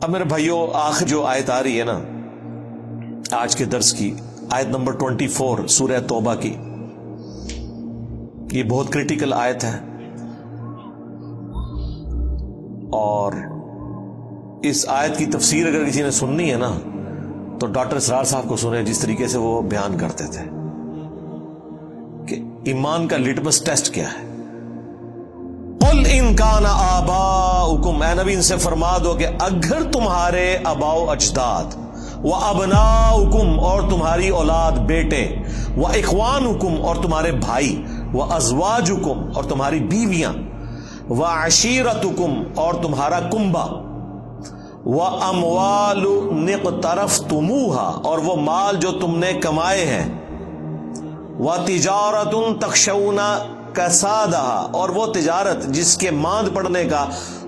اب میرے بھائیوں آخر جو آیت آ رہی ہے نا آج کے درس کی، آیت نمبر 24 سورہ توبہ کی، یہ بہت کریٹیکل آیت ہے، اور اس آیت کی تفسیر اگر کسی نے سننی ہے نا تو ڈاکٹر اسرار صاحب کو سنیں، جس طریقے سے وہ بیان کرتے تھے کہ ایمان کا لٹمس ٹیسٹ کیا ہے۔ قل ان کان آباؤکم، اے نبی ان سے فرما دو کہ اگر تمہارے آباء و اجداد، وابناؤکم اور تمہاری اولاد بیٹے، واخوانکم اور تمہارے بھائی، وازواجکم اور تمہاری بیویاں، وعشیرتکم اور تمہارا کنبہ، واموال اقترفتموها اور وہ مال جو تم نے کمائے ہیں، وتجارت تخشون کسادها اور وہ تجارت جس کے ماند پڑنے کا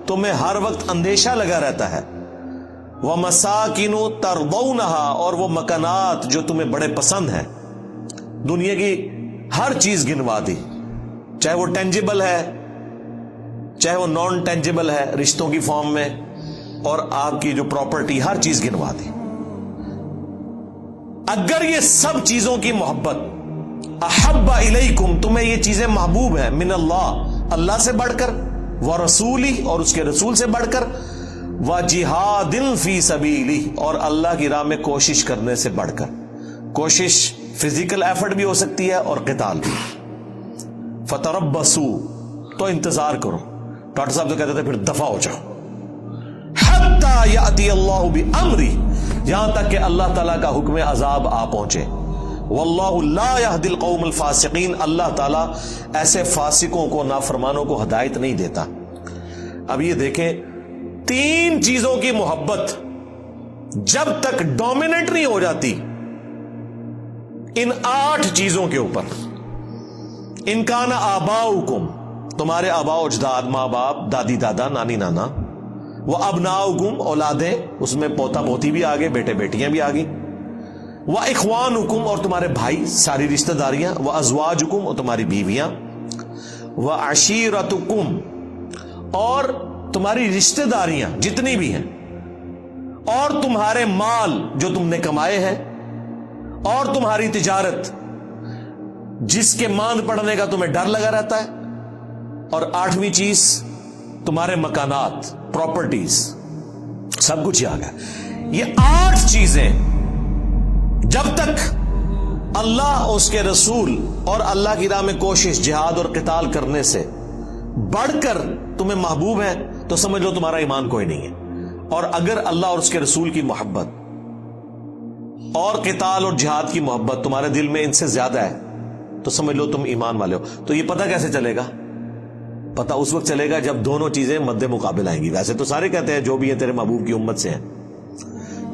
تمہیں ہر وقت اندیشہ لگا رہتا ہے، ومساکن ترضونها اور وہ مکانات جو تمہیں بڑے پسند ہیں۔ دنیا کی ہر چیز گنوا دی، چاہے وہ ٹینجیبل ہے چاہے وہ نان ٹینجیبل ہے رشتوں کی فارم میں، اور آپ کی جو پراپرٹی ہر چیز گنوا دی۔ اگر یہ سب چیزوں کی محبت، احب الیکم تمہیں یہ چیزیں محبوب ہیں، من اللہ اللہ سے بڑھ کر، ورسولی اور اس کے رسول سے بڑھ کر، وجہاد فی سبیلی اور اللہ کی راہ میں کوشش کرنے سے بڑھ کر۔ کوشش فزیکل ایفرٹ بھی ہو سکتی ہے اور قتال بھی۔ فتربصوا تو انتظار کرو، ڈاکٹر صاحب تو کہتے تھے پھر دفع ہو جاؤ، حتی یأتی اللہ بامری یہاں تک کہ اللہ تعالیٰ کا حکم عذاب آ پہنچے۔ واللہ لا یہدی القوم الفاسقین اللہ تعالیٰ ایسے فاسقوں کو، نافرمانوں کو ہدایت نہیں دیتا۔ اب یہ دیکھیں، تین چیزوں کی محبت جب تک ڈومیننٹ نہیں ہو جاتی ان 8 چیزوں کے اوپر، ان کان آباؤکم تمہارے آباء و اجداد، ماں باپ، دادی دادا، نانی نانا، وہ ابناؤکم اولادیں، اس میں پوتا پوتی بھی آگے، بیٹے بیٹیاں بھی آگی، وہ اخوانکم اور تمہارے بھائی، ساری رشتہ داریاں، وہ ازواجکم اور تمہاری بیویاں، وہ عشیرتکم اور تمہاری رشتہ داریاں جتنی بھی ہیں، اور تمہارے مال جو تم نے کمائے ہیں، اور تمہاری تجارت جس کے ماند پڑنے کا تمہیں ڈر لگا رہتا ہے، اور 8ویں چیز تمہارے مکانات، پراپرٹیز، سب کچھ آ گیا۔ یہ 8 چیزیں جب تک اللہ، اس کے رسول اور اللہ کی راہ میں کوشش، جہاد اور قتال کرنے سے بڑھ کر تمہیں محبوب ہے تو سمجھ لو تمہارا ایمان کوئی نہیں ہے۔ اور اگر اللہ اور اس کے رسول کی محبت اور قتال اور جہاد کی محبت تمہارے دل میں ان سے زیادہ ہے تو سمجھ لو تم ایمان والے ہو۔ تو یہ پتہ کیسے چلے گا؟ پتہ اس وقت چلے گا جب دونوں چیزیں مد مقابل آئیں گی۔ ویسے تو سارے کہتے ہیں جو بھی ہیں تیرے محبوب کی امت سے ہیں۔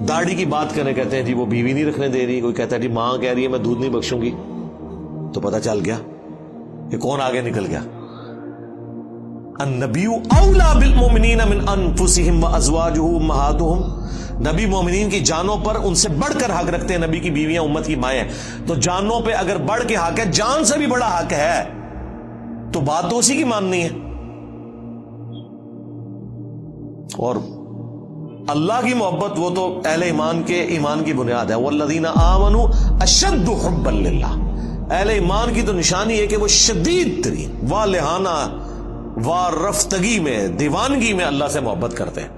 داڑھی کی بات کریں، کہتے ہیں جی وہ بیوی نہیں رکھنے دے رہی، کوئی کہتا ہے جی ماں کہہ رہی ہے میں دودھ نہیں بخشوں گی، تو پتہ چل گیا کہ کون آگے نکل گیا۔ النبی اولا بالمؤمنین من انفسہم وازواجہ امہاتہم، نبی مومنین کی جانوں پر ان سے بڑھ کر حق رکھتے ہیں، نبی کی بیویاں امت کی مائیں ہیں۔ تو جانوں پہ اگر بڑھ کے حق ہے، جان سے بھی بڑا حق ہے، تو بات تو اسی کی ماننی ہے۔ اور اللہ کی محبت وہ تو اہل ایمان کے ایمان کی بنیاد ہے۔ والذین آمنوا اشد حبا للہ، اہل ایمان کی تو نشانی ہے کہ وہ شدید ترین والہانہ وارفتگی میں، دیوانگی میں اللہ سے محبت کرتے ہیں۔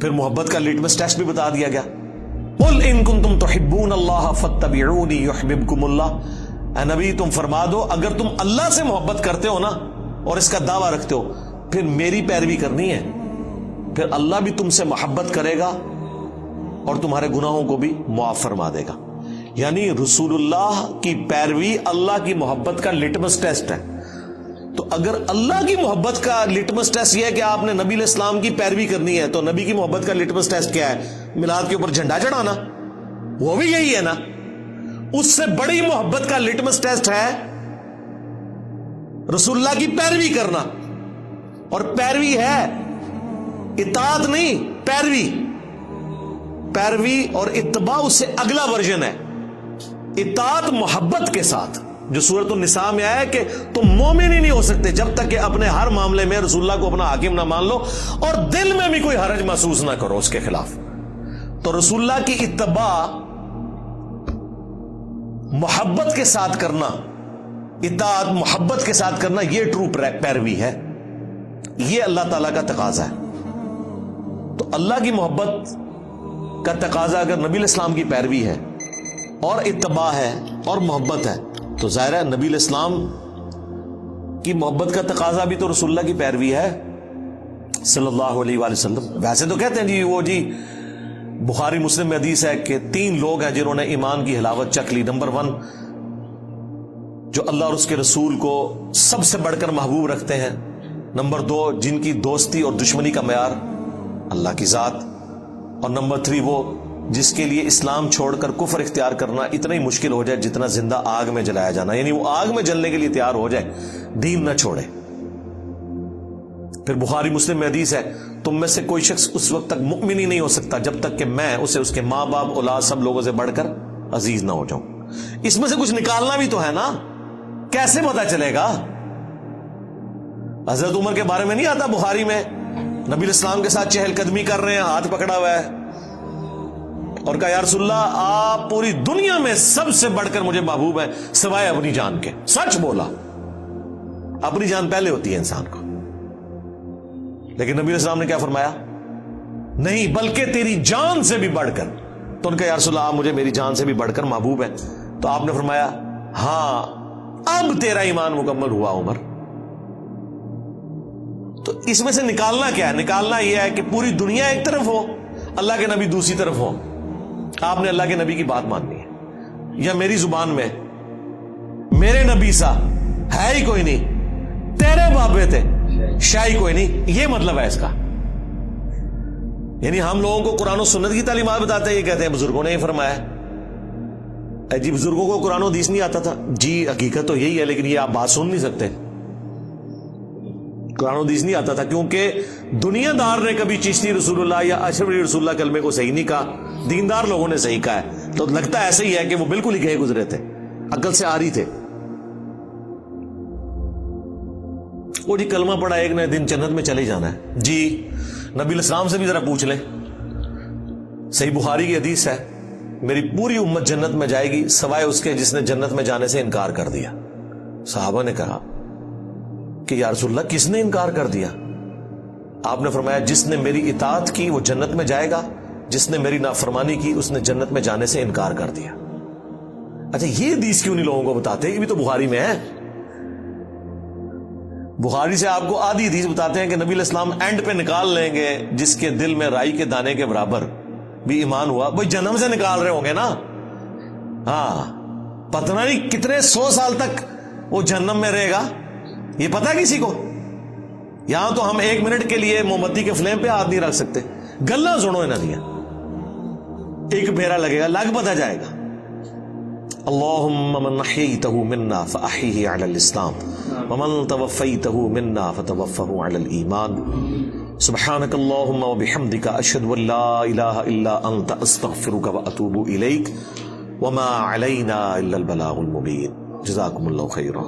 پھر محبت کا لٹمس ٹیسٹ بھی بتا دیا گیا۔ قل ان کنتم تحبون اللہ فاتبعونی یحببکم اللہ، اے نبی تم فرما دو اگر تم اللہ سے محبت کرتے ہو نا اور اس کا دعویٰ رکھتے ہو، پھر میری پیروی کرنی ہے، پھر اللہ بھی تم سے محبت کرے گا اور تمہارے گناہوں کو بھی معاف فرما دے گا۔ یعنی رسول اللہ کی پیروی اللہ کی محبت کا لٹمس ٹیسٹ ہے۔ تو اگر اللہ کی محبت کا لٹمس ٹیسٹ یہ ہے کہ آپ نے نبی علیہ السلام کی پیروی کرنی ہے، تو نبی کی محبت کا لٹمس ٹیسٹ کیا ہے؟ میلاد کے اوپر جھنڈا چڑھانا، وہ بھی یہی ہے نا۔ اس سے بڑی محبت کا لٹمس ٹیسٹ ہے رسول اللہ کی پیروی کرنا، اور پیروی ہے اطاعت نہیں، پیروی، پیروی اور اتباع اس سے اگلا ورژن ہے۔ اطاعت محبت کے ساتھ، جو سورۃ النساء میں آیا ہے کہ تم مومن ہی نہیں ہو سکتے جب تک کہ اپنے ہر معاملے میں رسول اللہ کو اپنا حاکم نہ مان لو اور دل میں بھی کوئی حرج محسوس نہ کرو اس کے خلاف. تو رسول اللہ کی اتباع محبت کے ساتھ کرنا، اطاعت محبت کے ساتھ کرنا، یہ ٹرو پیروی ہے، یہ اللہ تعالیٰ کا تقاضا ہے. تو اللہ کی محبت کا تقاضا اگر نبی علیہ السلام کی پیروی ہے اور اتباع ہے اور محبت ہے تو ظاہر ہے نبی علیہ السلام کی محبت کا تقاضا بھی تو رسول اللہ کی پیروی ہے صلی اللہ علیہ وآلہ وسلم. ویسے تو کہتے ہیں جی بخاری مسلم میں حدیث ہے کہ 3 لوگ ہیں جنہوں نے ایمان کی حلاوت چکھ لی. نمبر 1 جو اللہ اور اس کے رسول کو سب سے بڑھ کر محبوب رکھتے ہیں. نمبر 2 جن کی دوستی اور دشمنی کا معیار اللہ کی ذات. اور نمبر 3 وہ جس کے لیے اسلام چھوڑ کر کفر اختیار کرنا اتنا ہی مشکل ہو جائے جتنا زندہ آگ میں جلایا جانا، یعنی وہ آگ میں جلنے کے لیے تیار ہو جائے، دین نہ چھوڑے. پھر بخاری مسلم میں حدیث ہے تم میں سے کوئی شخص اس وقت تک مؤمن ہی نہیں ہو سکتا جب تک کہ میں اسے اس کے ماں باپ اولاد سب لوگوں سے بڑھ کر عزیز نہ ہو جاؤں. اس میں سے کچھ نکالنا بھی تو ہے نا، کیسے پتا چلے گا؟ حضرت عمر کے بارے میں نہیں آتا بخاری میں، نبی علیہ السلام کے ساتھ چہل قدمی کر رہے ہیں، ہاتھ پکڑا ہوا ہے اور کہا یا رسول اللہ آپ پوری دنیا میں سب سے بڑھ کر مجھے محبوب ہیں سوائے اپنی جان کے. سچ بولا، اپنی جان پہلے ہوتی ہے انسان کو. لیکن نبی علیہ السلام نے کیا فرمایا؟ نہیں بلکہ تیری جان سے بھی بڑھ کر. تو ان کا یا رسول اللہ آپ مجھے میری جان سے بھی بڑھ کر محبوب ہیں. تو آپ نے فرمایا ہاں اب تیرا ایمان مکمل ہوا عمر. تو اس میں سے نکالنا کیا ہے؟ نکالنا یہ ہے کہ پوری دنیا ایک طرف ہو، اللہ کے نبی دوسری طرف ہو. آپ نے اللہ کے نبی کی بات ماننی ہے. یا میری زبان میں میرے نبی سا ہے ہی کوئی نہیں، تیرے بابے تھے شاہی کوئی نہیں، یہ مطلب ہے اس کا. یعنی ہم لوگوں کو قرآن و سنت کی تعلیمات بتاتے ہیں، یہ کہتے ہیں بزرگوں نے ہی فرمایا. جی بزرگوں کو قرآن و حدیث نہیں آتا تھا؟ جی حقیقت تو یہی ہے، لیکن یہ آپ بات سن نہیں سکتے. قرآن و حدیث نہیں آتا تھا کیونکہ دنیا دار نے کبھی چشتی رسول اللہ یا اشرف علی رسول اللہ کلمے کو صحیح نہیں کہا، دیندار لوگوں نے صحیح کہا ہے. تو لگتا ایسے ہی ہے کہ وہ بالکل ہی گئے گزرے تھے، عقل سے آ رہی تھے. وہ جی کلمہ پڑھا ایک نئے دن جنت میں چلے جانا ہے. جی نبی علیہ السلام سے بھی ذرا پوچھ لیں، صحیح بخاری کی حدیث ہے میری پوری امت جنت میں جائے گی سوائے اس کے جس نے جنت میں جانے سے انکار کر دیا. صحابہ نے کہا کہ یا رسول اللہ کس نے انکار کر دیا؟ آپ نے فرمایا جس نے میری اطاعت کی وہ جنت میں جائے گا، جس نے میری نافرمانی کی اس نے جنت میں جانے سے انکار کر دیا. اچھا یہ حدیث کیوں نہیں لوگوں کو بتاتے؟ یہ بھی تو بخاری میں ہے. بخاری سے آپ کو آدھی حدیث بتاتے ہیں کہ نبی علیہ السلام اینڈ پہ نکال لیں گے جس کے دل میں رائی کے دانے کے برابر بھی ایمان ہوا. بھائی جنم سے نکال رہے ہوں گے نا. ہاں پتہ نہیں کتنے 100 سال تک وہ جہنم میں رہے گا، یہ پتہ کسی کو؟ یہاں تو ہم 1 منٹ کے لیے موم بتی کے فلیم پہ ہاتھ نہیں رکھ سکتے. گلا سنو انہاں دیا، ایک پھیرا لگے گا لگ پتہ جائے گا. اللہم من احییتہ منا فاحیہ علی الاسلام ومن توفیتہ منا فتوفہ علی الایمان. سبحانک اللہم وبحمدک اشہد ان لا الہ الا انت استغفرک واتوب الیک وما علینا الا البلاغ المبین. جزاکم اللہ خیرا.